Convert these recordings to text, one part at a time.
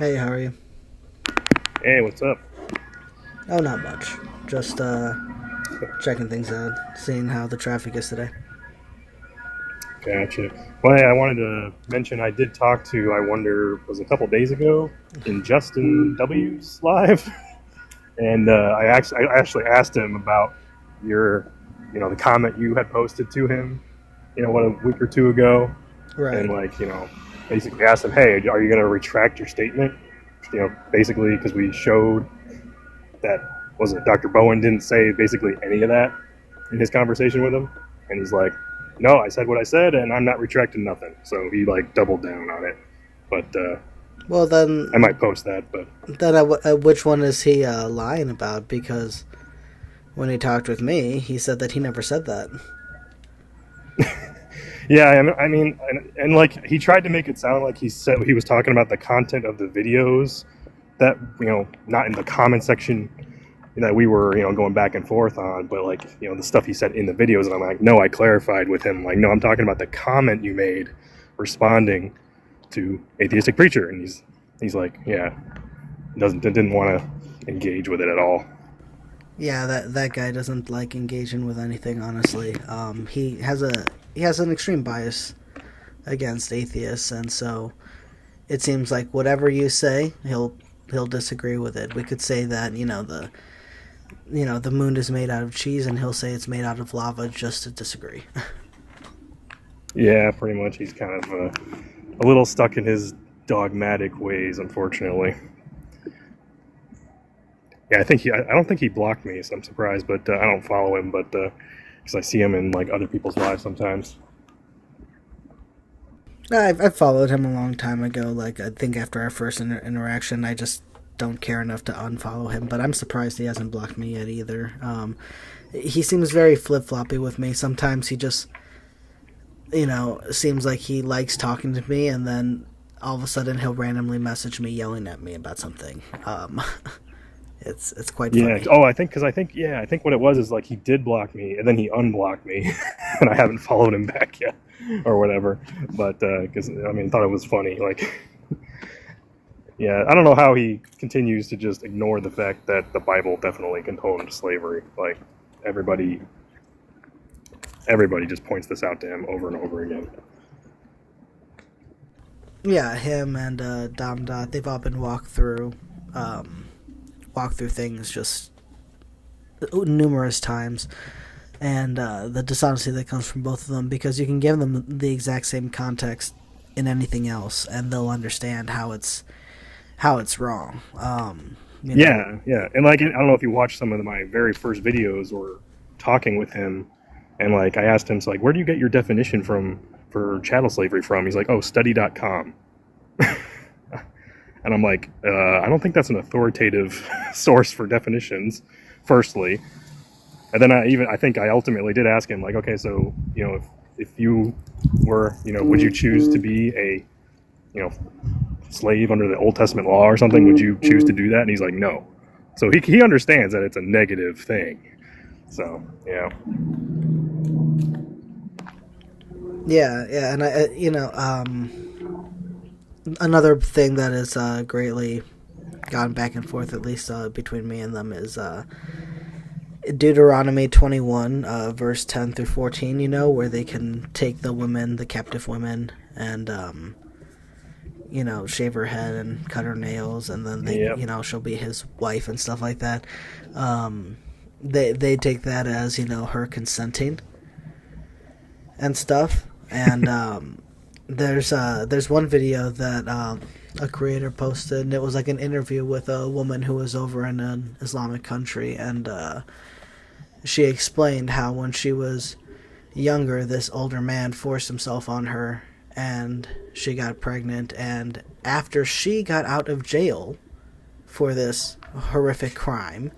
Hey, how are you? Hey, what's up? Oh, not much. Just checking things out, seeing how the traffic is today. Gotcha. Well, hey, I wanted to mention I did talk to, I wonder, was it a couple days ago in Justin W's live, and I actually asked him about your, the comment you had posted to him, what, a week or two ago, and Right. basically asked him, hey, are you going to retract your statement? Basically because we showed that was it Dr. Bowen didn't say basically any of that in his conversation with him, and he's like, "No, I said what I said, and I'm not retracting nothing." So he like doubled down on it. But Well, I might post that. But which one is he lying about? Because when he talked with me, he said that he never said that. yeah, I mean, and like he tried to make it sound like he said he was talking about the content of the videos that not in the comment section that we were going back and forth on, but like the stuff he said in the videos, and I'm like, no, I clarified with him, like, no, I'm talking about the comment you made responding to atheistic preacher, and he's like, yeah, didn't want to engage with it at all. Yeah, that guy doesn't like engaging with anything. Honestly, he has an extreme bias against atheists, and so it seems like whatever you say, he'll disagree with it. We could say that the moon is made out of cheese, and he'll say it's made out of lava just to disagree. Yeah, pretty much. He's kind of a little stuck in his dogmatic ways, unfortunately. Yeah, I don't think he blocked me, so I'm surprised, but I don't follow him, but because I see him in like other people's lives sometimes. I've followed him a long time ago. Like, I think after our first interaction, I just don't care enough to unfollow him. But I'm surprised he hasn't blocked me yet either. He seems very flip floppy with me. Sometimes he just, seems like he likes talking to me, and then all of a sudden he'll randomly message me yelling at me about something. It's quite Yeah. funny. Oh, I think what it was is like he did block me and then he unblocked me, and I haven't followed him back yet, or whatever. But because I mean, thought it was funny. Like, yeah, I don't know how he continues to just ignore the fact that the Bible definitely condoned slavery. Like everybody, everybody just points this out to him over and over again. Yeah, him and Dom Dot, they've all been walked through things just numerous times, and the dishonesty that comes from both of them, because you can give them the exact same context in anything else, and they'll understand how it's wrong. You know, Yeah, yeah, and like I don't know if you watched some of my very first videos or talking with him, and like I asked him, so like, where do you get your definition from for chattel slavery from? He's like, oh, study.com. And I'm like, I don't think that's an authoritative source for definitions, firstly. And then I think I ultimately did ask him, like, okay, so, if you were, would you choose to be a, you know, slave under the Old Testament law or something? Would you choose to do that? And he's like, no. So he understands that it's a negative thing. So, yeah. yeah, and another thing that has greatly gone back and forth, at least between me and them, is Deuteronomy 21, verse 10 through 14, where they can take the captive women, and, shave her head and cut her nails, and then Yep. she'll be his wife and stuff like that. They take that as, her consenting and stuff. And there's one video that a creator posted, and it was like an interview with a woman who was over in an Islamic country, and she explained how when she was younger, this older man forced himself on her, and she got pregnant. And after she got out of jail for this horrific crime,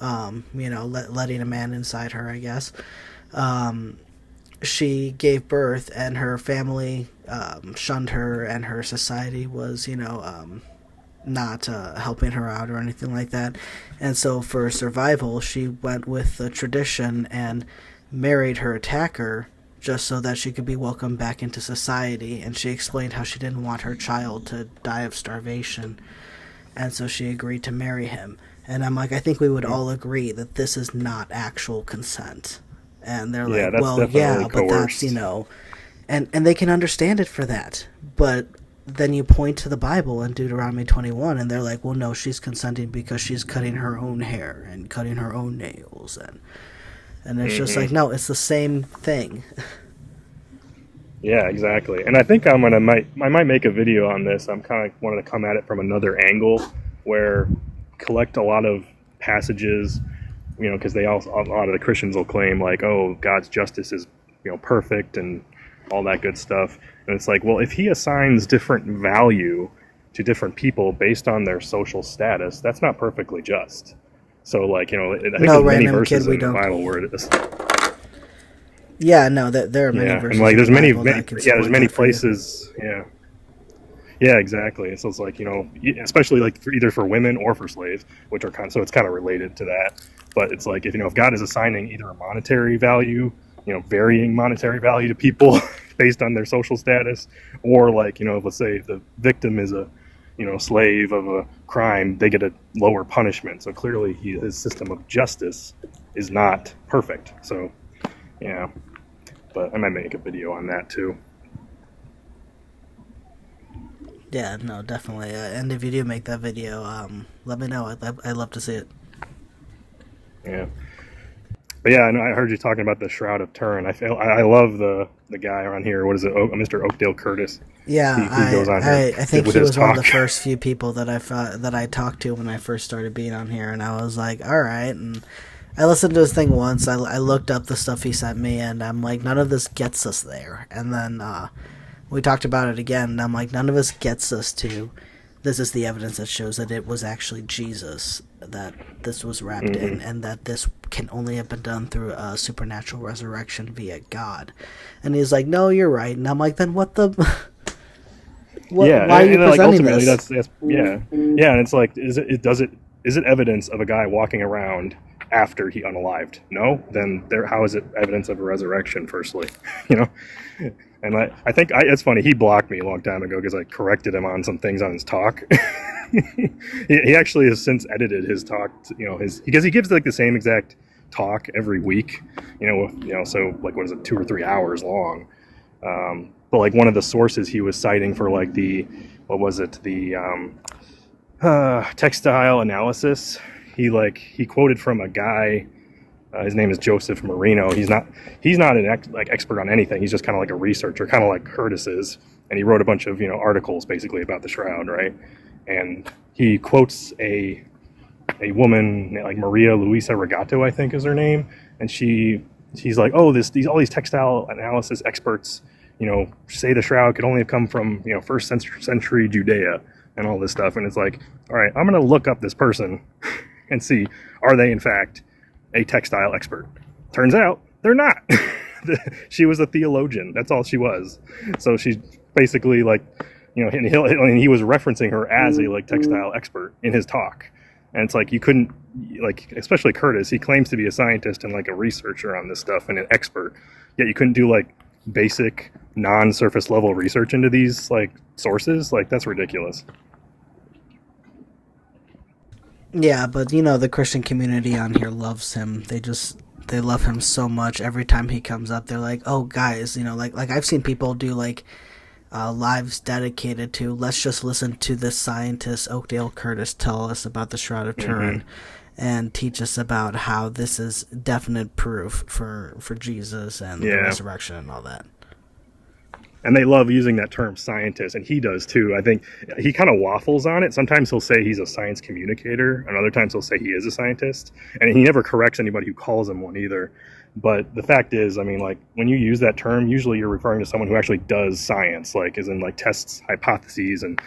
letting a man inside her, I guess, she gave birth, and her family shunned her, and her society was, not helping her out or anything like that. And so for survival, she went with the tradition and married her attacker just so that she could be welcomed back into society. And she explained how she didn't want her child to die of starvation, and so she agreed to marry him. And I'm like, I think we would all agree that this is not actual consent. And they're like, that's well, yeah, definitely but that's, coerced. you know, and they can understand it for that. But then you point to the Bible in Deuteronomy 21, and they're like, well, no, she's consenting because she's cutting her own hair and cutting her own nails. And it's just like, no, it's the same thing. Yeah, exactly. And I think I might make a video on this. I'm kind of wanting to come at it from another angle, where collect a lot of passages, because a lot of the Christians will claim like, oh, God's justice is perfect and all that good stuff. And it's like, well, if he assigns different value to different people based on their social status, that's not perfectly just. So like, I think there's many verses in the Bible where it is. Yeah, no, there are many verses. And like, there's in the many, Bible there's many places. Yeah, exactly. So it's like, especially like either for women or for slaves, which are so it's kind of related to that. But it's like, if God is assigning either a monetary value, varying monetary value to people based on their social status, or like, let's say the victim is a, slave of a crime, they get a lower punishment. So clearly his system of justice is not perfect. So, yeah. But I might make a video on that too. Yeah, no, definitely. And if you do make that video, let me know. I'd love to see it. Yeah. But yeah, I know I heard you talking about the Shroud of Turin. I love the guy on here. What is it? Mr. Oakdale Curtis. Yeah, he goes on here I think with he his was one of the talk. first few people that I talked to when I first started being on here, and I was like, all right. And I listened to his thing once. I looked up the stuff he sent me, and I'm like, none of this gets us there. And then we talked about it again, and I'm like, none of this gets us to. This is the evidence that shows that it was actually Jesus that this was wrapped in, and that this can only have been done through a supernatural resurrection via God. And he's like, no, you're right. And I'm like, then what the... why are you presenting ultimately, this? that's and it's like, is it evidence of a guy walking around after he unalived? No? Then how is it evidence of a resurrection, firstly? And I think it's funny, he blocked me a long time ago because I corrected him on some things on his talk. he actually has since edited his talk, because he gives like the same exact talk every week, so like, what is it, 2 or 3 hours long. But like one of the sources he was citing for like the textile analysis, he quoted from a guy. His name is Joseph Marino. He's not an expert on anything. He's just kind of like a researcher, kind of like Curtis is. And he wrote a bunch of articles basically about the Shroud, right? And he quotes a woman like Maria Luisa Regato, I think is her name, and she's like, oh, all these textile analysis experts, say the Shroud could only have come from first century Judea and all this stuff. And it's like, all right, I'm gonna look up this person and see, are they in fact a textile expert? Turns out they're not. She was a theologian. That's all she was. So she's basically like, and he was referencing her as a textile expert in his talk. And it's like, you couldn't, especially Curtis, he claims to be a scientist and a researcher on this stuff and an expert, yet you couldn't do basic non-surface level research into these sources. That's ridiculous. Yeah, but the Christian community on here loves him. They love him so much. Every time he comes up, they're like, oh, guys, like I've seen people do lives dedicated to, let's just listen to this scientist Oakdale Curtis tell us about the Shroud of Turin and teach us about how this is definite proof for Jesus and the resurrection and all that. And they love using that term scientist, and he does too. I think he kind of waffles on it. Sometimes he'll say he's a science communicator, and other times he'll say he is a scientist. And he never corrects anybody who calls him one either. But the fact is, when you use that term, usually you're referring to someone who actually does science, as in tests hypotheses and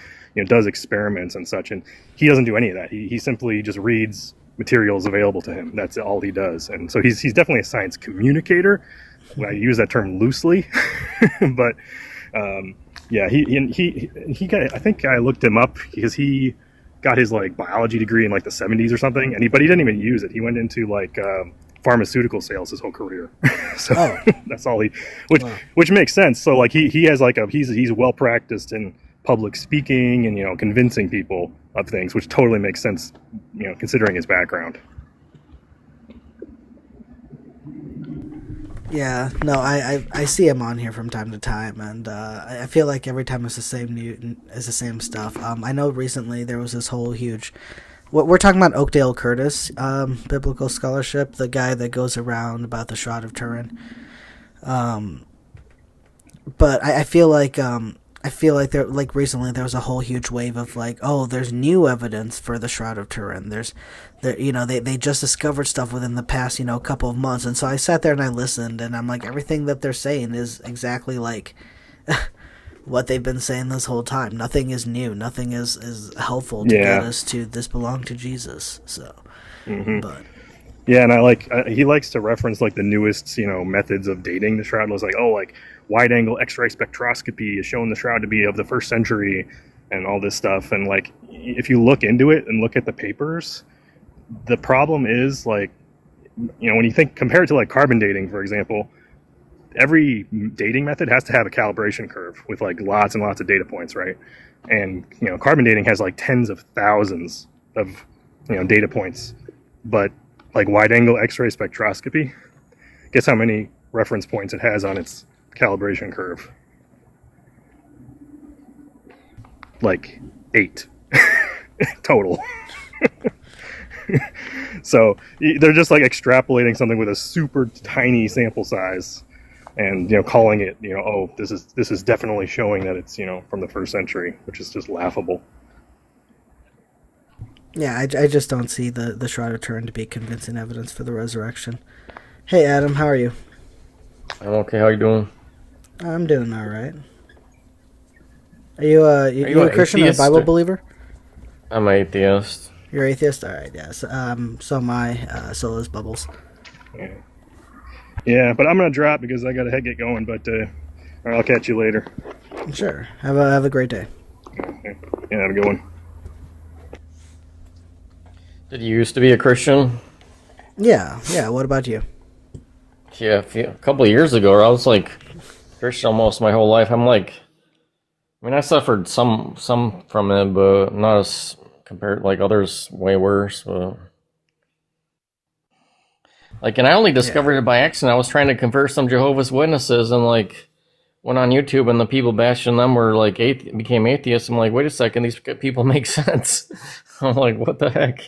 does experiments and such. And he doesn't do any of that. He simply just reads materials available to him. That's all he does. And so he's definitely a science communicator. I use that term loosely, but he got, I think I looked him up because he got his biology degree in the 70s or something, but he didn't even use it. He went into pharmaceutical sales his whole career. So Oh, that's all wow. which makes sense. So like he has like he's well practiced in public speaking and convincing people of things, which totally makes sense, considering his background. Yeah, no, I see him on here from time to time, and I feel like every time it's the same stuff. I know recently there was this whole huge. We're talking about Oakdale Curtis, biblical scholarship, the guy that goes around about the Shroud of Turin. But I feel like there like recently there was a whole huge wave of like, oh, there's new evidence for the Shroud of Turin. They just discovered stuff within the past couple of months, and so I sat there and I listened, and I'm like, everything that they're saying is exactly like what they've been saying this whole time. Nothing is new. Nothing is helpful to get us to this belong to Jesus. So, but Yeah, and he likes to reference like the newest methods of dating the shroud. It was like, oh, like wide angle X-ray spectroscopy is showing the shroud to be of the 1st century and all this stuff. And like if you look into it and look at the papers, the problem is like when you think compared to like carbon dating, for example, every dating method has to have a calibration curve with like lots and lots of data points, right? And carbon dating has like tens of thousands of data points, but like wide angle X-ray spectroscopy, guess how many reference points it has on its calibration curve? Like 8 total. So they're just like extrapolating something with a super tiny sample size and calling it oh, this is definitely showing that it's from the 1st century, which is just laughable. yeah, I just don't see the Shroud of Turin to be convincing evidence for the resurrection. Hey, Adam, how are you? I'm okay. How you doing? I'm doing all right. Are you you a an Christian or a atheist, Bible or- believer? I'm an atheist. You're atheist? All right, yes. So am I. So is Bubbles. Yeah, but I'm gonna drop because I got to get going. But I'll catch you later. Sure. Have a great day. Yeah, have a good one. Did you used to be a Christian? Yeah. What about you? Yeah, a couple of years ago, I was like Christian almost my whole life. I suffered some from it, but not as compared like others, way worse. But and I only discovered it by accident. I was trying to convert some Jehovah's Witnesses, and like went on YouTube, and the people bashing them were like became atheists. I'm like, wait a second, these people make sense. I'm like, what the heck?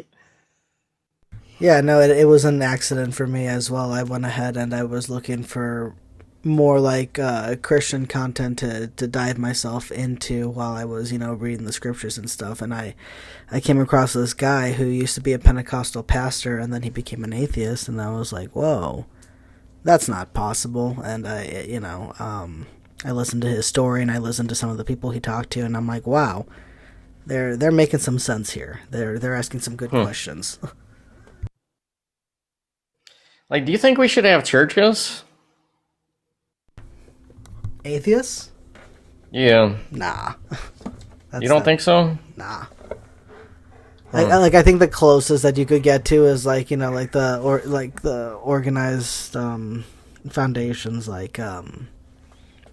Yeah, no, it was an accident for me as well. I went ahead and I was looking for more like Christian content to dive myself into while I was, reading the scriptures and stuff. And I came across this guy who used to be a Pentecostal pastor, and then he became an atheist, and I was like, whoa, that's not possible. And I listened to his story, and I listened to some of the people he talked to, and I'm like, wow, they're making some sense here. They're asking some good questions. Like, do you think we should have churches? Atheists? Yeah. Nah. You don't think so? Nah. I think the closest that you could get to is like the organized foundations like the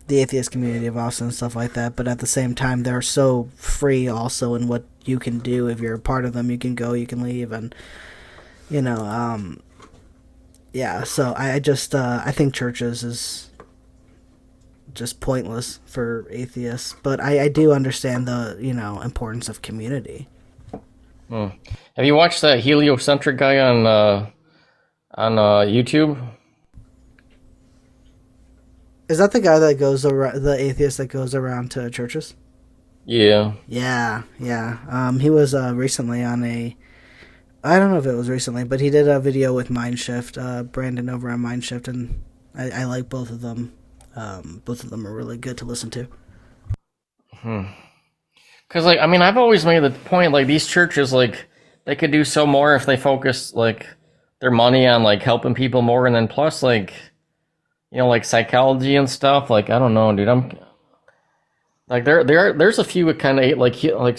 atheist community of Austin and stuff like that. But at the same time, they're so free also in what you can do. If you're a part of them, you can go, you can leave, and yeah. So I think churches is just pointless for atheists, but I do understand the importance of community. Have you watched that heliocentric guy on YouTube? Is that the guy that goes around, the atheist that goes around to churches? Yeah. Yeah. He was recently on I don't know if it was recently, but he did a video with Mindshift, Brandon over on Mindshift, and I like both of them. Both of them are really good to listen to. Because, I've always made the point, these churches, they could do so more if they focus, their money on, helping people more, and then plus, psychology and stuff. I don't know, dude, I'm... there's a few kind of,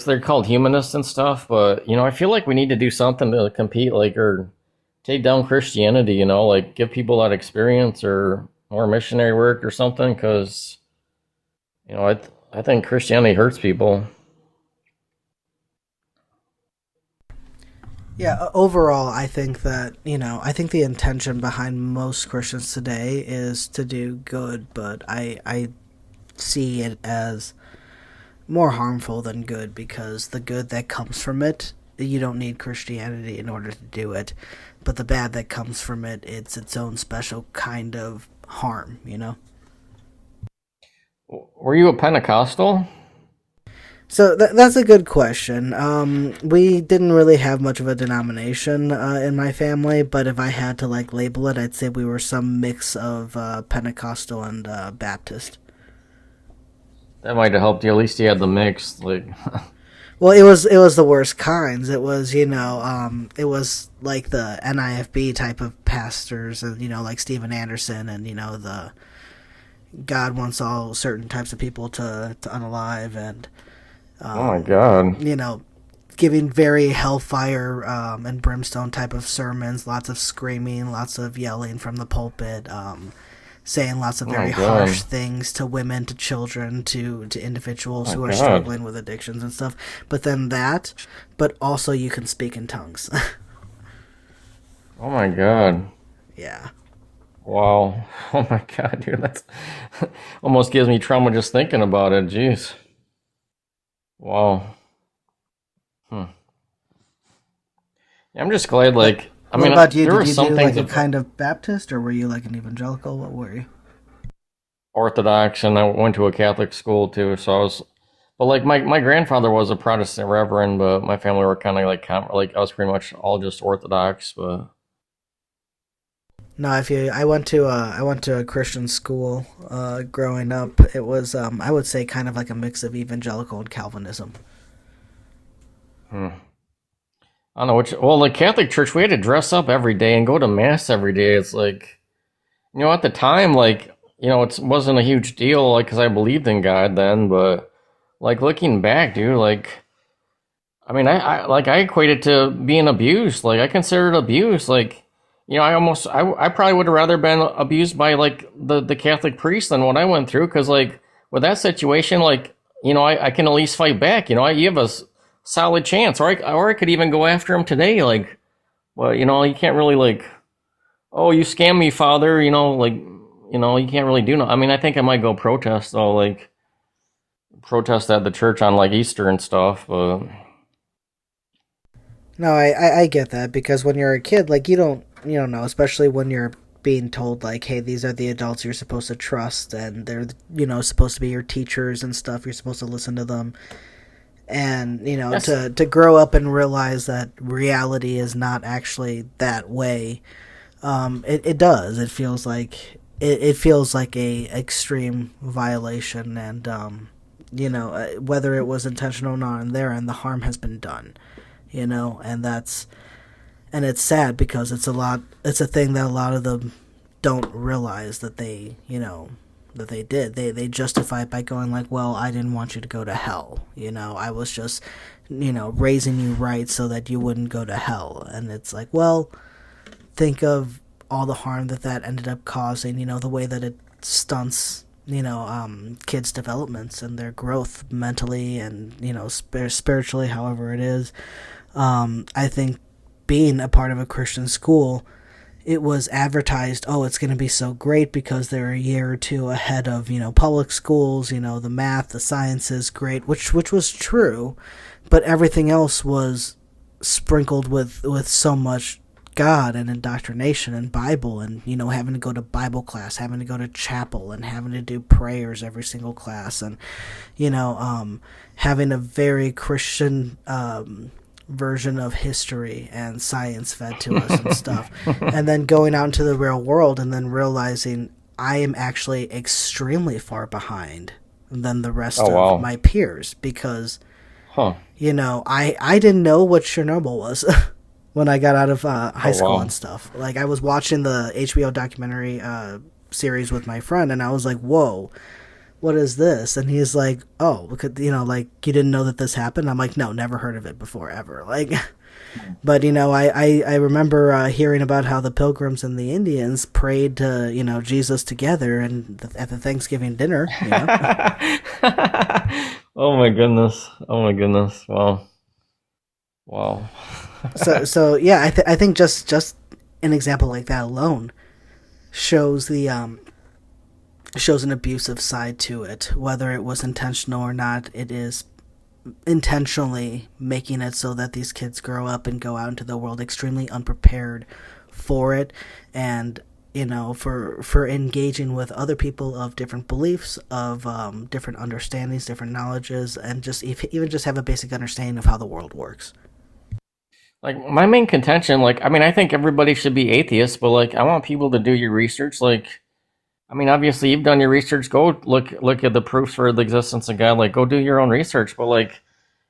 they're called humanists and stuff, but, I feel like we need to do something to compete, or take down Christianity, like give people that experience or more missionary work or something, because, I think Christianity hurts people. Yeah, overall, I think that, I think the intention behind most Christians today is to do good, but I see it as more harmful than good because the good that comes from it, you don't need Christianity in order to do it, but the bad that comes from it, it's its own special kind of harm. Were you a Pentecostal? So that's a good question. We didn't really have much of a denomination in my family, but if I had to label it, I'd say we were some mix of Pentecostal and Baptist. That might have helped you. At least you had the mix. Like, Well, it was the worst kinds. It was it was like the NIFB type of pastors, and like Steven Anderson, and the God wants all certain types of people to unalive, and oh my God. Giving very hellfire and brimstone type of sermons, lots of screaming, lots of yelling from the pulpit, saying lots of very harsh things to women, to children, to individuals who are struggling with addictions and stuff. But then but also you can speak in tongues. Oh my God. Yeah. Wow. Oh my God, dude. That's almost gives me trauma just thinking about it. Jeez. Wow. Yeah, I'm just glad, What I mean, about you? there Did were you some do things a kind of Baptist, or were you an evangelical? What were you? Orthodox, and I went to a Catholic school too, so I was, but my grandfather was a Protestant reverend, but my family were kind of I was pretty much all just Orthodox, but. No, I went to a Christian school growing up. It was I would say kind of like a mix of evangelical and Calvinism. Hmm. I don't know the Catholic Church, we had to dress up every day and go to mass every day. It's at the time, it wasn't a huge deal, because I believed in God then, but looking back, dude, I mean, I equate it to being abused. I consider it abuse. I probably would have rather been abused by the Catholic priest than what I went through, because with that situation, I can at least fight back. You have a solid chance, or I could even go after him today. Well, you can't really oh, you scam me, Father. You can't really do no. I mean, I think I might go protest though, protest at the church on Easter and stuff. But No, I get that, because when you're a kid, you don't know, especially when you're being told hey, these are the adults you're supposed to trust, and they're supposed to be your teachers and stuff. You're supposed to listen to them, and yes. to grow up and realize that reality is not actually that way. It does. It feels like it feels like a extreme violation, and whether it was intentional or not, and the harm has been done. And it's sad, because it's a thing that a lot of them don't realize that that they did. They justify it by going well, I didn't want you to go to hell. I was just, raising you right so that you wouldn't go to hell. And it's well, think of all the harm that ended up causing, the way that it stunts, kids' developments and their growth mentally and, spiritually, however it is. I think being a part of a Christian school, it was advertised, oh, it's going to be so great because they're a year or two ahead of, public schools, the math, the sciences, great, which was true, but everything else was sprinkled with so much God and indoctrination and Bible, and, having to go to Bible class, having to go to chapel, and having to do prayers every single class, and, having a very Christian, version of history and science fed to us and stuff, and then going out into the real world and then realizing I am actually extremely far behind than the rest of my peers, because I didn't know what Chernobyl was when I got out of high school and stuff. I was watching the HBO documentary series with my friend, and I was whoa, what is this? And he's oh, because, you didn't know that this happened? I'm no, never heard of it before, ever. But I remember hearing about how the Pilgrims and the Indians prayed to Jesus together and at the Thanksgiving dinner. Oh my goodness! Oh my goodness! Wow! Wow! So yeah, I think just an example like that alone shows shows an abusive side to it, whether it was intentional or not. It is intentionally making it so that these kids grow up and go out into the world extremely unprepared for it, and for engaging with other people of different beliefs, of different understandings, different knowledges, and just even just have a basic understanding of how the world works. Like my main contention, like I mean, I think everybody should be atheists, but like I want people to do your research. Like, I mean, obviously you've done your research. Go look at the proofs for the existence of God. Like, go do your own research. But like,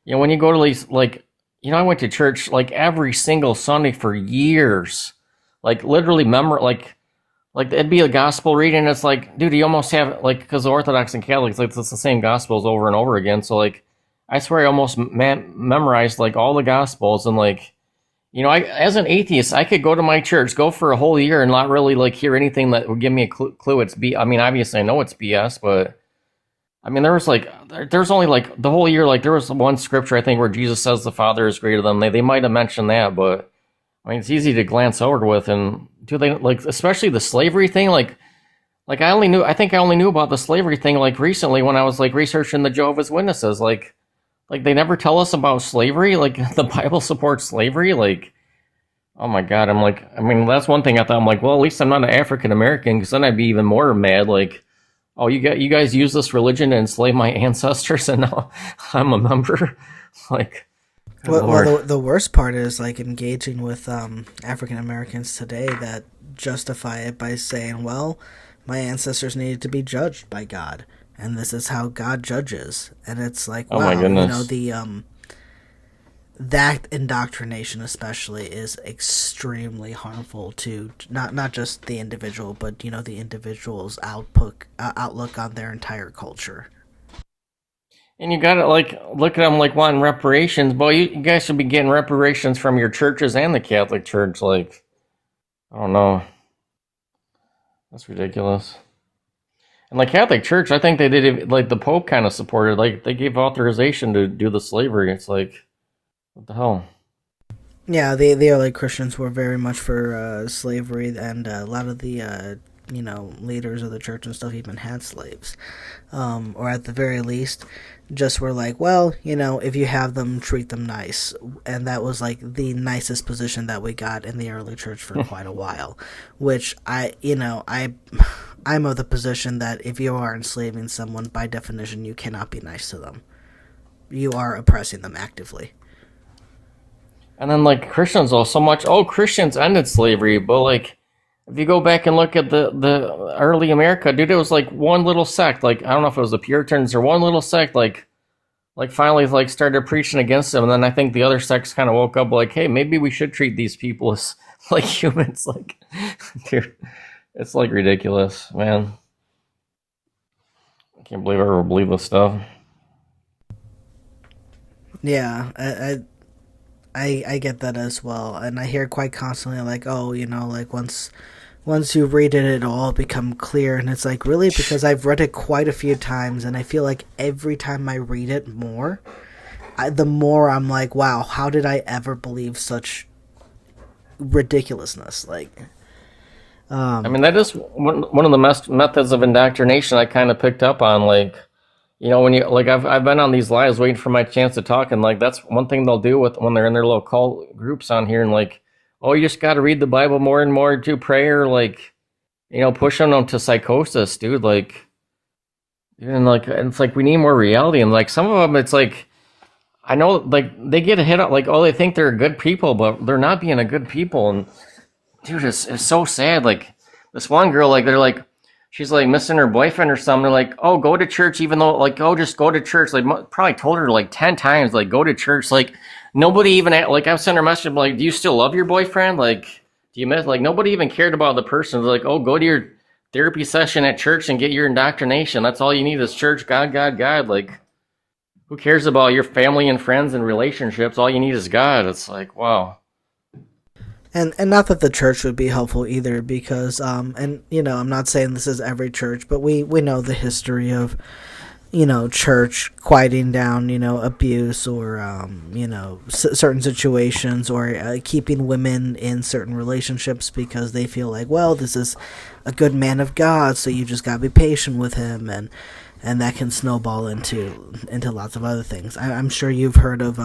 when you go to these, like, I went to church like every single Sunday for years, like literally like it'd be a gospel reading. And it's like, dude, you almost have like, because the Orthodox and Catholics, like it's the same gospels over and over again. So like, I swear I almost memorized like all the gospels, and like, as an atheist, I could go to my church, go for a whole year and not really like hear anything that would give me a clue it's I mean, obviously I know it's BS, but I mean, there's only like the whole year, like there was one scripture, I think, where Jesus says the Father is greater than they might have mentioned that, but I mean, it's easy to glance over with. And do they like, especially the slavery thing? Like I think I only knew about the slavery thing like recently when I was like researching the Jehovah's Witnesses. Like they never tell us about slavery. Like the Bible supports slavery. Like, oh my God. I'm like, I mean, that's one thing I thought. I'm like, well, at least I'm not an African American, because then I'd be even more mad. Like, oh, you guys use this religion to enslave my ancestors, and now I'm a member. Like, well, the worst part is like engaging with African Americans today that justify it by saying, well, my ancestors needed to be judged by God, and this is how God judges. And it's like, wow, oh my goodness. That indoctrination especially is extremely harmful to not just the individual, but the individual's outlook on their entire culture. And you gotta like look at them like wanting reparations. Boy, you guys should be getting reparations from your churches and the Catholic Church. Like, I don't know. That's ridiculous. And the Catholic Church, I think they did it, like the Pope kind of supported, like they gave authorization to do the slavery. It's like, what the hell? Yeah, the early Christians were very much for slavery, and a lot of the leaders of the church and stuff even had slaves, or at the very least, just were like, well, if you have them, treat them nice, and that was like the nicest position that we got in the early church for quite a while, which I'm of the position that if you are enslaving someone, by definition, you cannot be nice to them. You are oppressing them actively. And then like Christians, Christians ended slavery, but like if you go back and look at the early America, dude, it was like one little sect. Like I don't know if it was the Puritans or one little sect. Like finally like started preaching against them, and then I think the other sects kind of woke up like, hey, maybe we should treat these people as like humans. Like, dude, it's like ridiculous, man. I can't believe I ever believe this stuff. Yeah, I get that as well, and I hear quite constantly like, oh, like once you read it, it'll all become clear, and it's like, really? Because I've read it quite a few times, and I feel like every time I read it more, the more I'm like, wow, how did I ever believe such ridiculousness? Like, I mean, that is one of the methods of indoctrination I kind of picked up on, like, when you like, I've been on these lives waiting for my chance to talk, and like that's one thing they'll do when they're in their little cult groups on here, and like, oh, you just got to read the Bible more and more, do prayer, like, pushing them to psychosis, dude. Like, and like, it's like we need more reality, and like some of them, it's like, I know, like they get a hit up, like, oh, they think they're good people, but they're not being a good people, and dude, it's so sad. Like this one girl, like they're like, she's like missing her boyfriend or something. They're like, oh, go to church, even though like, oh, just go to church. Like probably told her like 10 times, like go to church. Like nobody even like I've sent her a message like, do you still love your boyfriend? Like, do you miss, like nobody even cared about the person. They're like, oh, go to your therapy session at church and get your indoctrination. That's all you need is church, God, God, God. Like who cares about your family and friends and relationships? All you need is God. It's like, wow. And not that the church would be helpful either, because and I'm not saying this is every church, but we know the history of church quieting down abuse or certain situations, or keeping women in certain relationships because they feel like, well, this is a good man of God, so you just gotta be patient with him, and that can snowball into lots of other things. I'm sure you've heard of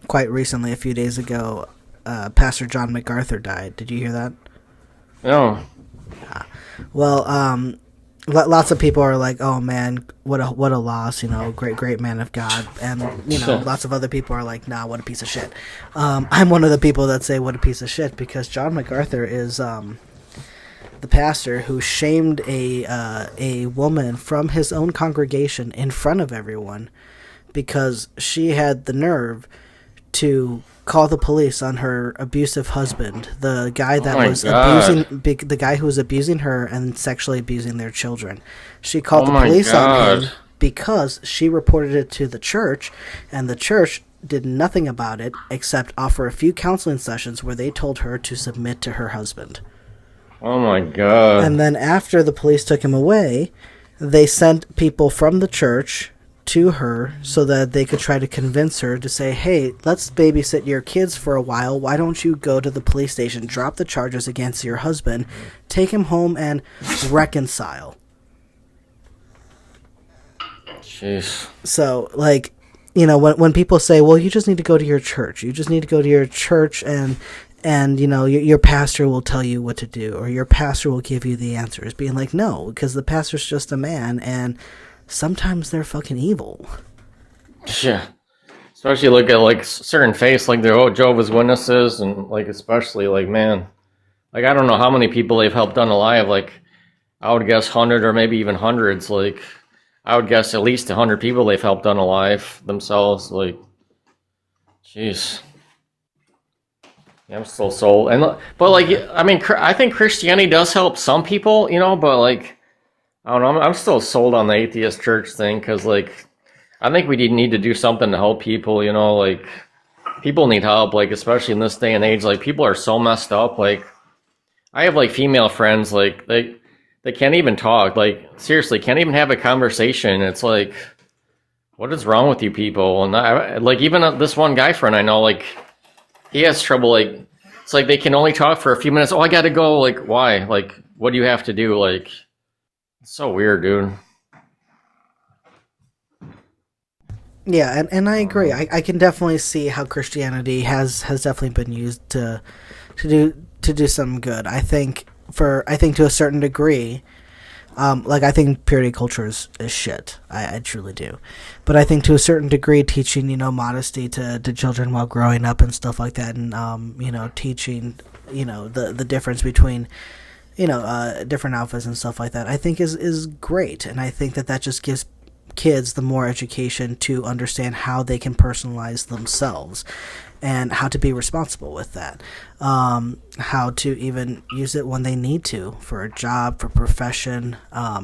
quite recently, a few days ago, Pastor John MacArthur died. Did you hear that? No. Well, lots of people are like, "Oh man, what a loss!" Great man of God, and lots of other people are like, "Nah, what a piece of shit." I'm one of the people that say, "What a piece of shit," because John MacArthur is the pastor who shamed a woman from his own congregation in front of everyone because she had the nerve to call the police on her abusive husband, the guy that was the guy who was abusing her and sexually abusing their children. She called the police on him because she reported it to the church, and the church did nothing about it except offer a few counseling sessions where they told her to submit to her husband. Oh my God. And then after the police took him away, they sent people from the church to her so that they could try to convince her to say, hey, let's babysit your kids for a while. Why don't you go to the police station, drop the charges against your husband, take him home, and reconcile? Jeez. So, when people say, well, you just need to go to your church. You just need to go to your church and your pastor will tell you what to do, or your pastor will give you the answers. Being like, no, because the pastor's just a man, and sometimes they're fucking evil. Yeah. Especially look at certain faiths, like the Jehovah's Witnesses, and especially man, I don't know how many people they've helped unalive. I would guess 100 or maybe even hundreds. I would guess at least 100 people they've helped unalive themselves. Jeez. Yeah, I'm still sold. I think Christianity does help some people, but I don't know. I'm still sold on the atheist church thing because, I think we need to do something to help people. People need help. Especially in this day and age, people are so messed up. I have female friends. They can't even talk. Seriously, can't even have a conversation. It's what is wrong with you people? And even this one guy friend I know, he has trouble. It's they can only talk for a few minutes. Oh, I gotta go. Why? What do you have to do? It's so weird, dude. Yeah, and I agree. I can definitely see how Christianity has definitely been used to do some good. I think to a certain degree, I think purity culture is shit. I truly do. But I think to a certain degree, teaching modesty to children while growing up and stuff like that, and teaching the difference between different outfits and stuff like that, I think is great. And I think that just gives kids the more education to understand how they can personalize themselves and how to be responsible with that. How to even use it when they need to, for a job, for profession,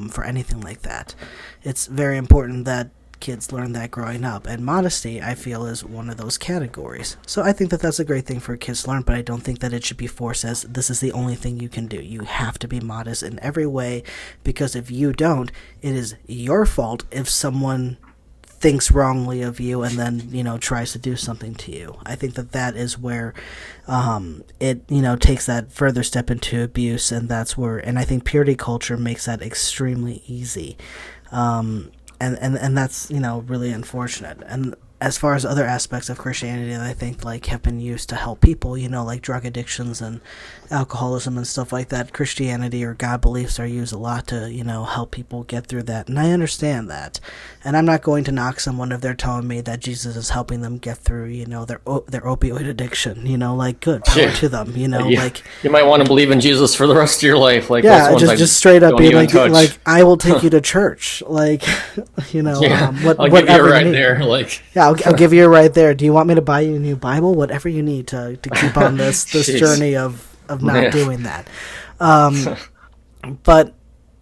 for anything like that. It's very important that kids learn that growing up, and modesty, I feel, is one of those categories. So I think that that's a great thing for kids to learn, but I don't think that it should be forced as this is the only thing you can do. You have to be modest in every way, because if you don't, it is your fault if someone thinks wrongly of you and then tries to do something to you. I think that is where it takes that further step into abuse, and I think purity culture makes that extremely easy. And that's really unfortunate. And as far as other aspects of Christianity that I think have been used to help people, like drug addictions and alcoholism and stuff like that, Christianity or God beliefs are used a lot to help people get through that, and I understand that. And I'm not going to knock someone if they're telling me that Jesus is helping them get through their opioid addiction. Good, power to them. You might want to believe in Jesus for the rest of your life. Just straight up be I will take you to church. I'll give you a ride there. I'll give you a ride there. Do you want me to buy you a new Bible? Whatever you need to keep on this journey of not doing that. But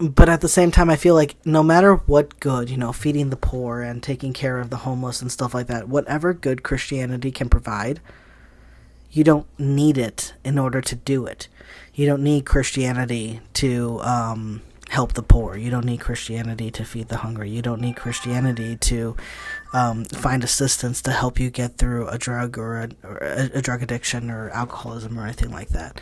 But at the same time, I feel like no matter what good, feeding the poor and taking care of the homeless and stuff like that, whatever good Christianity can provide, you don't need it in order to do it. You don't need Christianity to help the poor. You don't need Christianity to feed the hungry. You don't need Christianity to find assistance to help you get through a drug or a drug addiction or alcoholism or anything like that.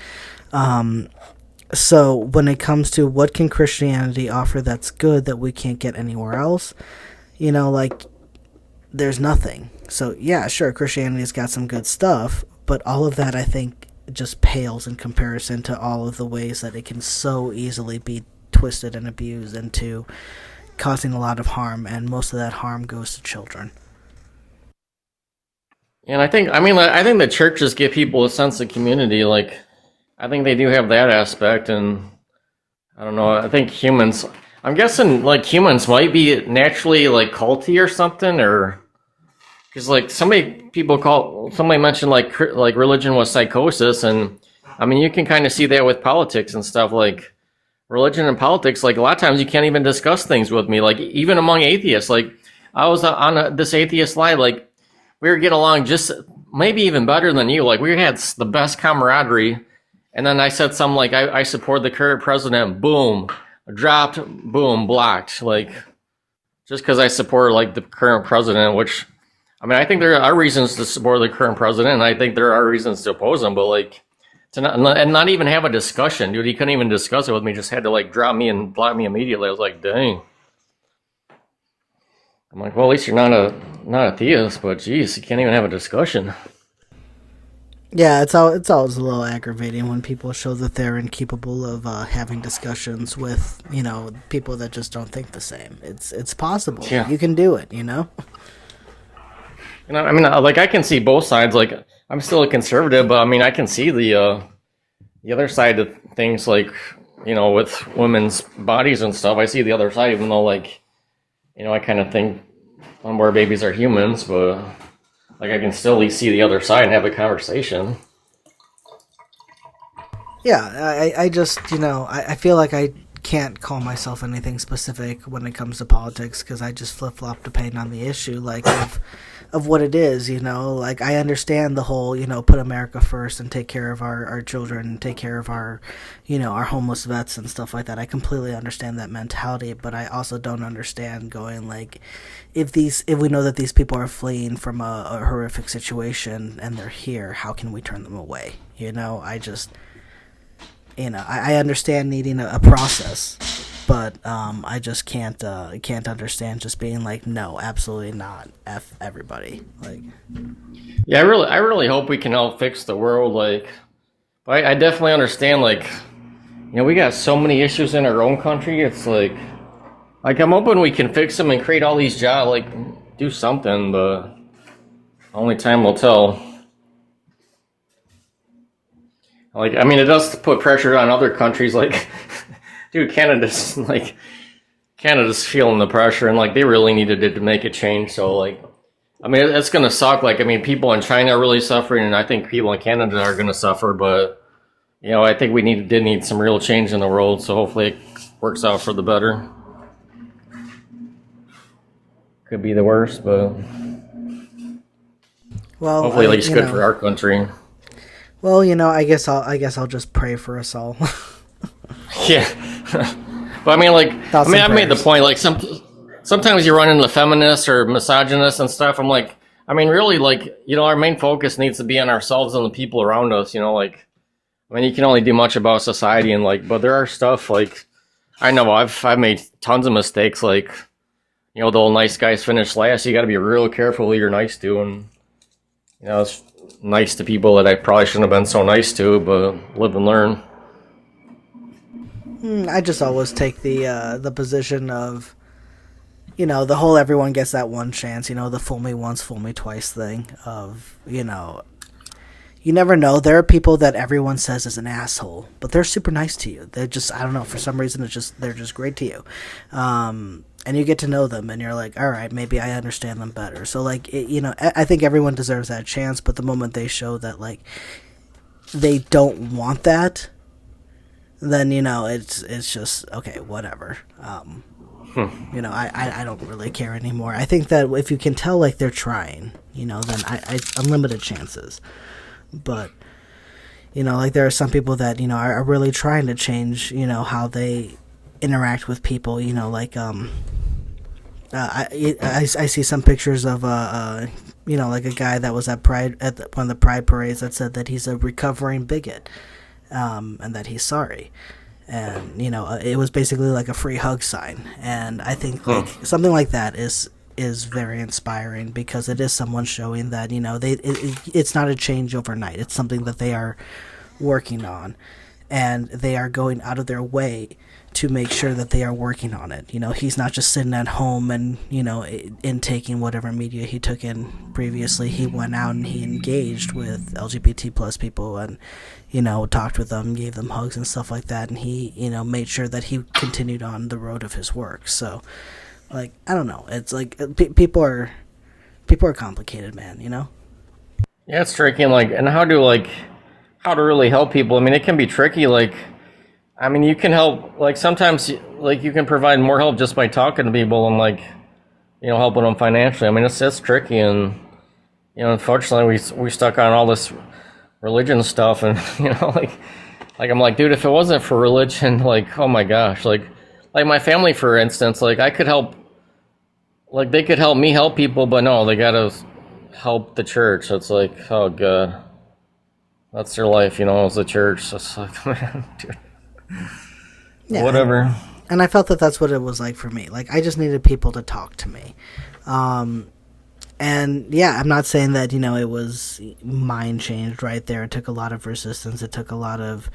So when it comes to what can Christianity offer that's good that we can't get anywhere else, there's nothing. So yeah, sure, Christianity's got some good stuff, but all of that I think just pales in comparison to all of the ways that it can so easily be twisted and abused into causing a lot of harm, and most of that harm goes to children. And I think the churches give people a sense of community. Like, I think they do have that aspect, and I don't know. I think I'm guessing like humans might be naturally like culty or something, or because like somebody mentioned like religion was psychosis, and I mean you can kind of see that with politics and stuff. Like religion and politics, like a lot of times you can't even discuss things with me. Like even among atheists, like I was on this atheist live, like we were getting along just maybe even better than you. Like we had the best camaraderie. And then I said something like, I support the current president, boom, dropped, boom, blocked. Like, just because I support, like, the current president, which, I mean, I think there are reasons to support the current president, and I think there are reasons to oppose him, but, like, not even have a discussion, dude. He couldn't even discuss it with me, just had to, like, drop me and block me immediately. I was like, dang. I'm like, well, at least you're not a theist, but, geez, you can't even have a discussion. Yeah, it's always a little aggravating when people show that they're incapable of having discussions with, people that just don't think the same. It's possible. Yeah. You can do it, I mean, like, I can see both sides. Like, I'm still a conservative, but, I mean, I can see the other side of things, like, with women's bodies and stuff. I see the other side, even though, like, I kind of think unborn babies are humans, but... like, I can still at least see the other side and have a conversation. Yeah, I just, I feel like I can't call myself anything specific when it comes to politics because I just flip-flop depending on the issue, like, of what it is, Like, I understand the whole, put America first and take care of our children and take care of our, our homeless vets and stuff like that. I completely understand that mentality, but I also don't understand going, like, if we know that these people are fleeing from a horrific situation and they're here, how can we turn them away? I just, I understand needing a process, but I just can't understand just being like, no, absolutely not, F everybody. Like, yeah, I really hope we can help fix the world. Like, but I definitely understand. Like, we got so many issues in our own country. It's like I'm hoping we can fix them and create all these jobs. Like, do something, but only time will tell. Like, I mean, it does put pressure on other countries. Like, dude, Canada's feeling the pressure, and like they really needed it to make a change. So, like, I mean, it's gonna suck. Like, I mean, people in China are really suffering, and I think people in Canada are gonna suffer. But I think we did need some real change in the world. So hopefully, it works out for the better. Could be the worst, but well, hopefully, at least good for our country. Well, I guess I'll just pray for us all. Yeah, but I mean, like, I made the point. Like, sometimes you run into feminists or misogynists and stuff. I'm like, I mean, really, like, our main focus needs to be on ourselves and the people around us. Like, I mean, you can only do much about society, and like, but there are stuff like, I know I've made tons of mistakes. Like, the old nice guys finish last. You got to be real careful who you're nice to, and it's nice to people that I probably shouldn't have been so nice to, but live and learn. I just always take the position of, the whole everyone gets that one chance, the fool me once, fool me twice thing of, you never know. There are people that everyone says is an asshole, but they're super nice to you. They're just, I don't know, for some reason they're just great to you. And you get to know them, and you're like, all right, maybe I understand them better. So, like, I think everyone deserves that chance, but the moment they show that, like, they don't want that, then it's just okay, whatever. I don't really care anymore. I think that if you can tell like they're trying, then I unlimited chances. But like there are some people that are really trying to change how they interact with people. Like I see some pictures of like a guy that was at Pride one of the Pride parades that said that he's a recovering bigot, and that he's sorry. And it was basically like a free hug sign, and I think like something like that is very inspiring, because it is someone showing that it's not a change overnight. It's something that they are working on, and they are going out of their way to make sure that they are working on it. He's not just sitting at home and intaking whatever media he took in previously. He went out and he engaged with LGBT plus people, and talked with them, gave them hugs and stuff like that, and he made sure that he continued on the road of his work. So like, I don't know, it's like people are complicated, man. Yeah, it's tricky, and how to really help people. I mean, it can be tricky. You can help. Sometimes, you can provide more help just by talking to people and helping them financially. I mean, it's tricky, and unfortunately, we stuck on all this religion stuff, and I'm like, dude, if it wasn't for religion, oh my gosh, like my family, for instance, I could help. They could help me help people, but no, they gotta help the church. So it's like, oh god, that's their life, as the church. So it's like, man, dude. Yeah, whatever. And I felt that that's what it was like for me. I just needed people to talk to me. And yeah, I'm not saying that, it was mind changed right there. It took a lot of resistance. It took a lot of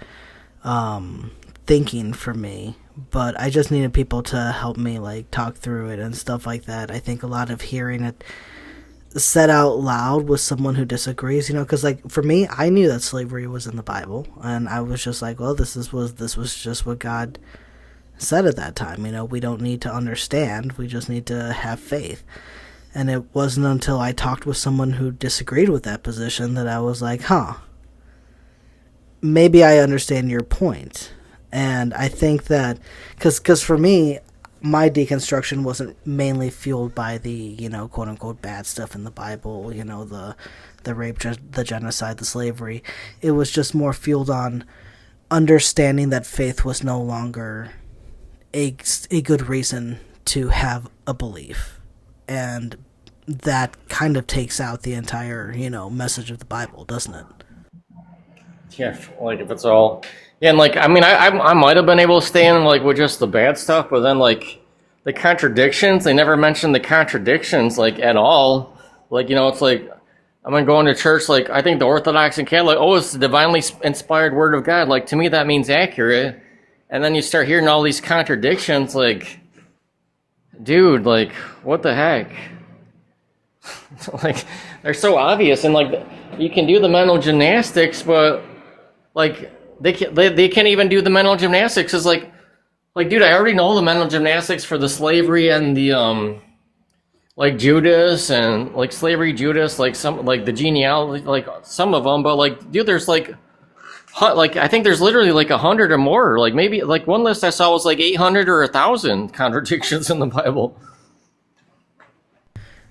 thinking for me. But I just needed people to help me, talk through it and stuff like that. I think a lot of hearing it said out loud with someone who disagrees, because for me, I knew that slavery was in the Bible, and I was just like, well, this was just what God said at that time. We don't need to understand, we just need to have faith. And it wasn't until I talked with someone who disagreed with that position that I was like, maybe I understand your point. And I think that because for me, my deconstruction wasn't mainly fueled by the, quote-unquote bad stuff in the Bible, the rape, the genocide, the slavery. It was just more fueled on understanding that faith was no longer a good reason to have a belief. And that kind of takes out the entire, message of the Bible, doesn't it? Yeah, if it's all... Yeah, and I might have been able to stay in with just the bad stuff, but then the contradictions, they never mentioned the contradictions at all. It's I'm going to church, I think the Orthodox and Catholic, it's the divinely inspired word of God. To me that means accurate. And then you start hearing all these contradictions, dude, what the heck? They're so obvious, and you can do the mental gymnastics, but they can't even do the mental gymnastics. It's dude, I already know the mental gymnastics for the slavery and the Judas and slavery Judas, some the genealogy, some of them, but dude, there's I think there's literally 100 or more. Maybe one list I saw was 800 or 1,000 contradictions in the Bible.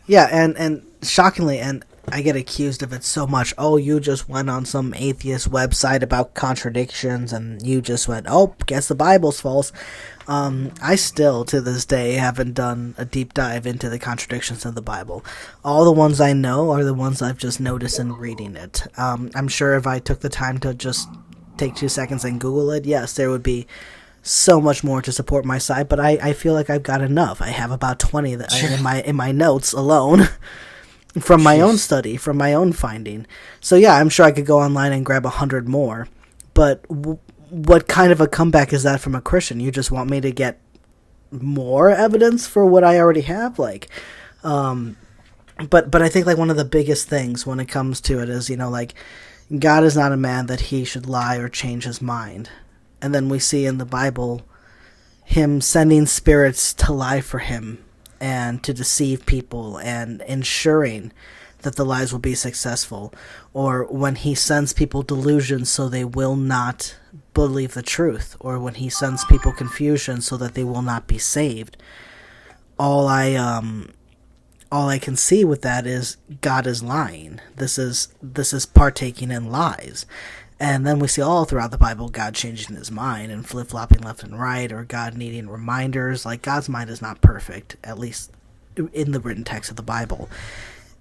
Yeah, and shockingly, and I get accused of it so much. Oh, you just went on some atheist website about contradictions, and you just went, guess the Bible's false. I still, to this day, haven't done a deep dive into the contradictions of the Bible. All the ones I know are the ones I've just noticed in reading it. I'm sure if I took the time to just take 2 seconds and Google it, yes, there would be so much more to support my side, but I feel like I've got enough. I have about 20 in my notes alone. From my own study, from my own finding. So yeah, I'm sure I could go online and grab 100 more. But what kind of a comeback is that from a Christian? You just want me to get more evidence for what I already have? But I think one of the biggest things when it comes to it is, God is not a man that he should lie or change his mind. And then we see in the Bible him sending spirits to lie for him and to deceive people and ensuring that the lies will be successful. Or when he sends people delusions so they will not believe the truth, or when he sends people confusion so that they will not be saved. All I can see with that is God is lying. This is partaking in lies. And then we see all throughout the Bible God changing his mind and flip-flopping left and right, or God needing reminders. Like, God's mind is not perfect, at least in the written text of the Bible.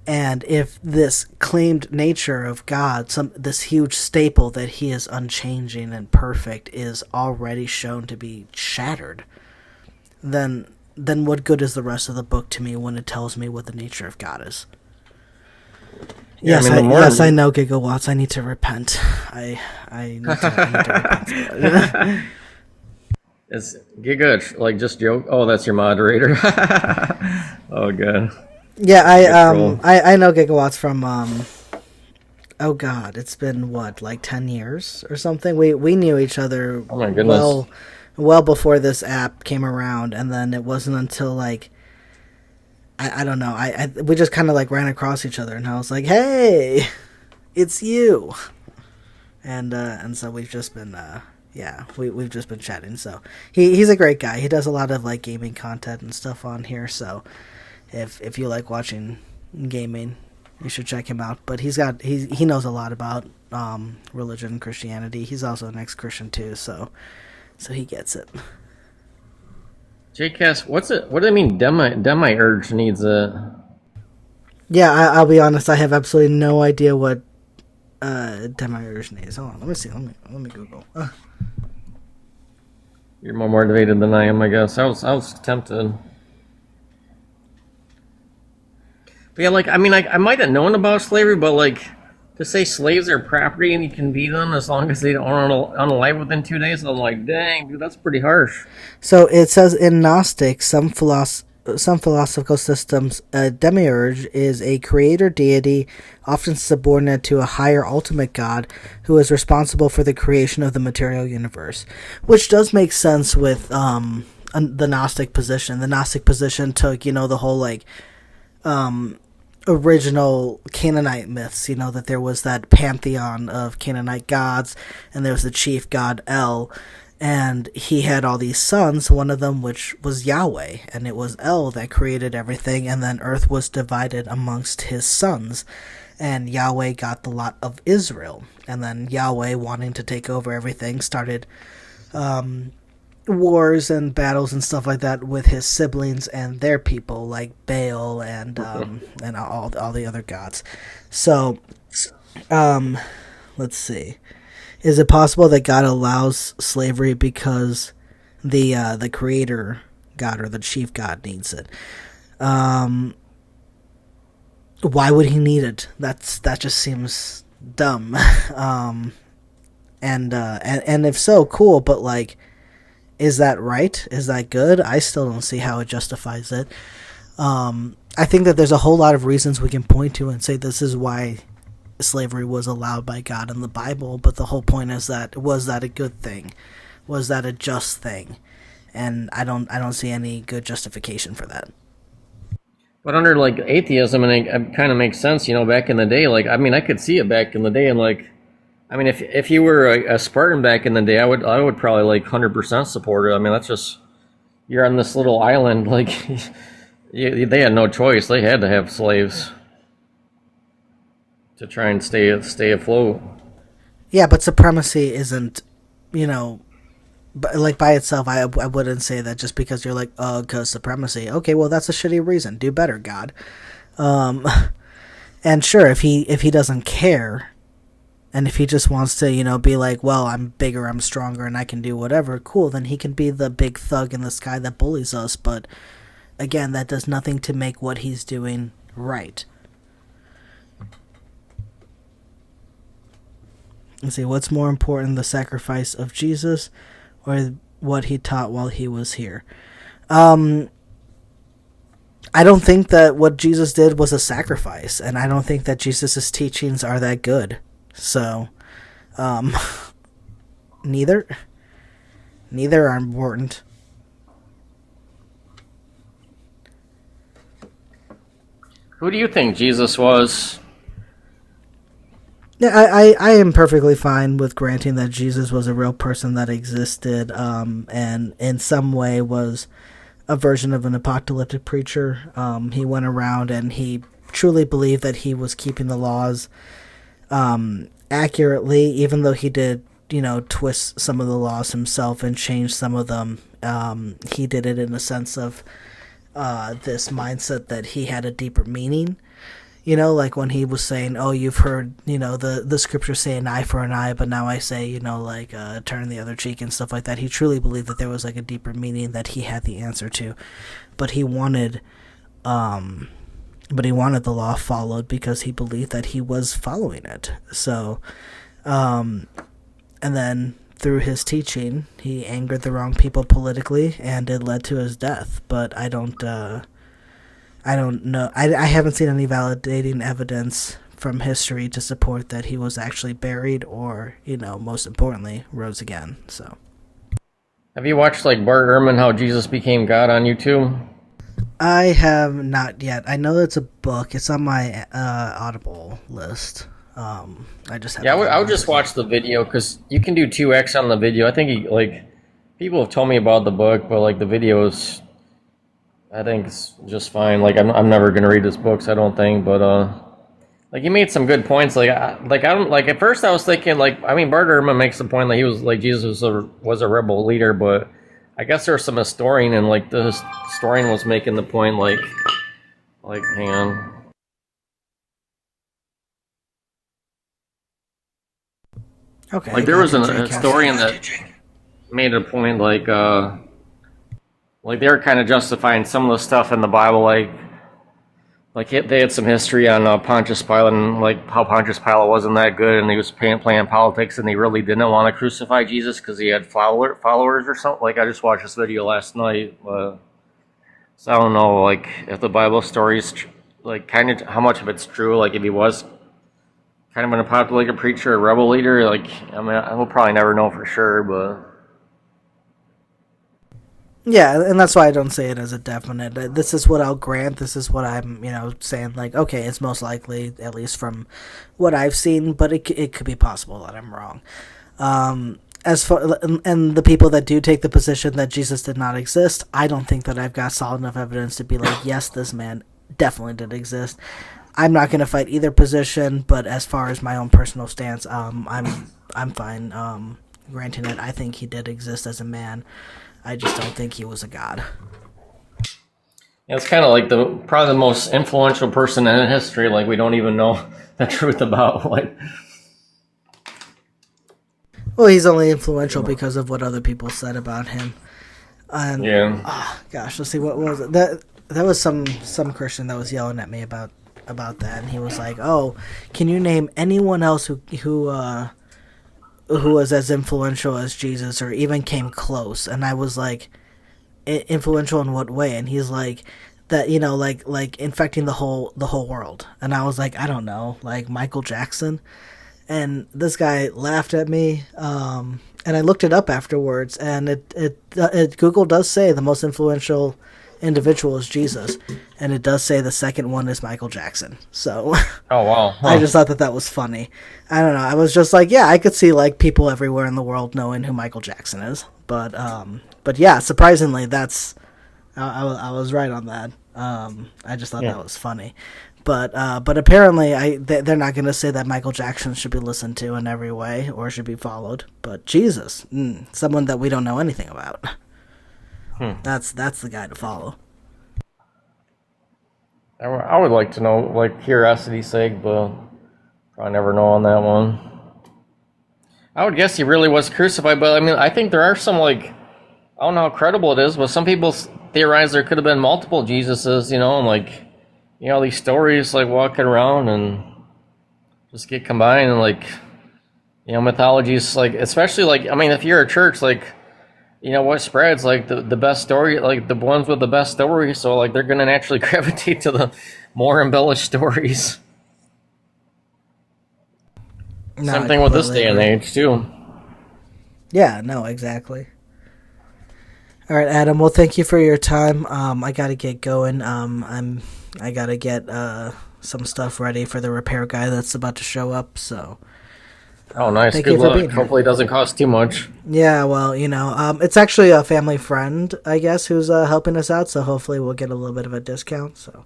And if this claimed nature of God, this huge staple that he is unchanging and perfect, is already shown to be shattered, then what good is the rest of the book to me when it tells me what the nature of God is? Yeah, yes, I know, Gigawatts. I need to repent. I need to repent. Is Giga like just joke? Oh, that's your moderator. Oh, good. Yeah, I know Gigawatts from oh god, it's been what, like 10 years or something. We knew each other. Oh my goodness. Well before this app came around, and then it wasn't until like I don't know. We just kind of like ran across each other, and I was like, "Hey, it's you," and so we've just been we've just been chatting. So he's a great guy. He does a lot of like gaming content and stuff on here. So if you like watching gaming, you should check him out. But he knows a lot about religion and Christianity. He's also an ex-Christian too, so he gets it. JCast, what do they mean demiurge needs a... Yeah, I'll be honest, I have absolutely no idea what demiurge needs. Hold on, let me see. Let me Google. You're more motivated than I am, I guess. I was tempted. But yeah, like, I mean, I might have known about slavery, but like, to say slaves are property and you can beat them as long as they don't unalive within 2 days, I'm like, dang, dude, that's pretty harsh. So it says in Gnostic, some philosophical systems, a demiurge is a creator deity, often subordinate to a higher ultimate god, who is responsible for the creation of the material universe. Which does make sense with the Gnostic position. The Gnostic position took, the whole like original Canaanite myths, that there was that pantheon of Canaanite gods, and there was the chief god El, and he had all these sons, one of them which was Yahweh, and it was El that created everything, and then earth was divided amongst his sons, and Yahweh got the lot of Israel, and then Yahweh, wanting to take over everything, started wars and battles and stuff like that with his siblings and their people, like Baal and all the other gods. So, let's see. Is it possible that God allows slavery because the creator god or the chief god needs it? Why would he need it? That just seems dumb. And if so, cool. But like, is that right? Is that good? I still don't see how it justifies it. I think that there's a whole lot of reasons we can point to and say this is why slavery was allowed by God in the Bible, but the whole point is that, was that a good thing? Was that a just thing? And I don't see any good justification for that. But under like atheism, and it kind of makes sense, back in the day. Like, I mean, I could see it back in the day, and like, I mean, if you were a Spartan back in the day, I would probably like 100% support it. I mean, that's just, you're on this little island, like they had no choice. They had to have slaves to try and stay afloat. Yeah, but supremacy isn't, but like by itself. I wouldn't say that just because you're like, oh, because supremacy. Okay, well that's a shitty reason. Do better, God. And sure, if he doesn't care. And if he just wants to, be like, well, I'm bigger, I'm stronger, and I can do whatever, cool, then he can be the big thug in the sky that bullies us. But, again, that does nothing to make what he's doing right. Let's see, what's more important, the sacrifice of Jesus or what he taught while he was here? I don't think that what Jesus did was a sacrifice, and I don't think that Jesus' teachings are that good. So, neither are important. Who do you think Jesus was? Yeah, I am perfectly fine with granting that Jesus was a real person that existed, and in some way was a version of an apocalyptic preacher. He went around and he truly believed that he was keeping the laws accurately, even though he did, twist some of the laws himself and change some of them. He did it in a sense of this mindset that he had a deeper meaning. Like when he was saying, oh, you've heard, the scriptures say an eye for an eye, but now I say, turn the other cheek and stuff like that. He truly believed that there was like a deeper meaning that he had the answer to, but he wanted the law followed because he believed that he was following it. So, and then through his teaching, he angered the wrong people politically, and it led to his death. But I don't know. I haven't seen any validating evidence from history to support that he was actually buried or, most importantly, rose again. So, have you watched like Bart Ehrman, How Jesus Became God on YouTube? I have not yet. I know it's a book. It's on my Audible list. I just have. Yeah, I would just watch the video because you can do 2x on the video. I think people have told me about the book, but like the videos, I think it's just fine. Like I'm never gonna read his books, I don't think. But like he made some good points. I don't like at first I was thinking Bart Ehrman makes the point that he was like Jesus was a rebel leader, but I guess there's some historian and like the historian was making the point like hang on. Okay. Like there was a historian that made a point like they were kind of justifying some of the stuff in the Bible, they had some history on Pontius Pilate and like how Pontius Pilate wasn't that good and he was playing politics and he really didn't want to crucify Jesus because he had followers or something. Like I just watched this video last night, so I don't know like if the Bible stories like kind of how much of it's true. Like if he was kind of an apocalyptic preacher, a rebel leader, we'll probably never know for sure, but. Yeah, and that's why I don't say it as a definite. This is what I'll grant. This is what I'm, saying. Like, okay, it's most likely, at least from what I've seen, but it could be possible that I'm wrong. As far and the people that do take the position that Jesus did not exist, I don't think that I've got solid enough evidence to be like, yes, this man definitely did exist. I'm not going to fight either position, but as far as my own personal stance, I'm fine granting it. I think he did exist as a man. I just don't think he was a god. Yeah, it's kind of like probably the most influential person in history. Like we don't even know the truth about. Well, he's only influential because of what other people said about him. And, yeah. Oh, gosh, let's see, what was it? That was some Christian that was yelling at me about that, and he was like, "Oh, can you name anyone else who was as influential as Jesus, or even came close?" And I was like, "Influential in what way?" And he's like, "That like infecting the whole world." And I was like, "I don't know, like Michael Jackson." And this guy laughed at me, and I looked it up afterwards, and it Google does say the most influential individual is Jesus, and it does say the second one is Michael Jackson. So oh wow. Huh. I just thought that was funny. I don't know, I was just like, yeah, I could see like people everywhere in the world knowing who Michael Jackson is, but yeah, surprisingly that's I was right on that. I just thought that was funny, but apparently they're not going to say that Michael Jackson should be listened to in every way or should be followed, but Jesus, someone that we don't know anything about. That's the guy to follow. I would like to know, like curiosity's sake, but probably never know on that one. I would guess he really was crucified, but I mean, I think there are some I don't know how credible it is, but some people theorize there could have been multiple Jesuses, and these stories walking around and just get combined and mythologies especially if you're a church what spreads the best story, the ones with the best stories, so they're gonna naturally gravitate to the more embellished stories. No, same thing with this day and age too. Yeah, no, exactly. All right, Adam. Well, thank you for your time. I gotta get going. I gotta get some stuff ready for the repair guy that's about to show up. So Oh, nice. thank Good you for luck. being here. Hopefully it doesn't cost too much. Yeah, well, it's actually a family friend, I guess, who's helping us out. So hopefully we'll get a little bit of a discount. So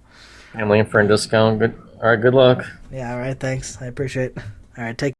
Family and friend discount. Good. All right, good luck. yeah, all right, thanks. I appreciate it. All right, take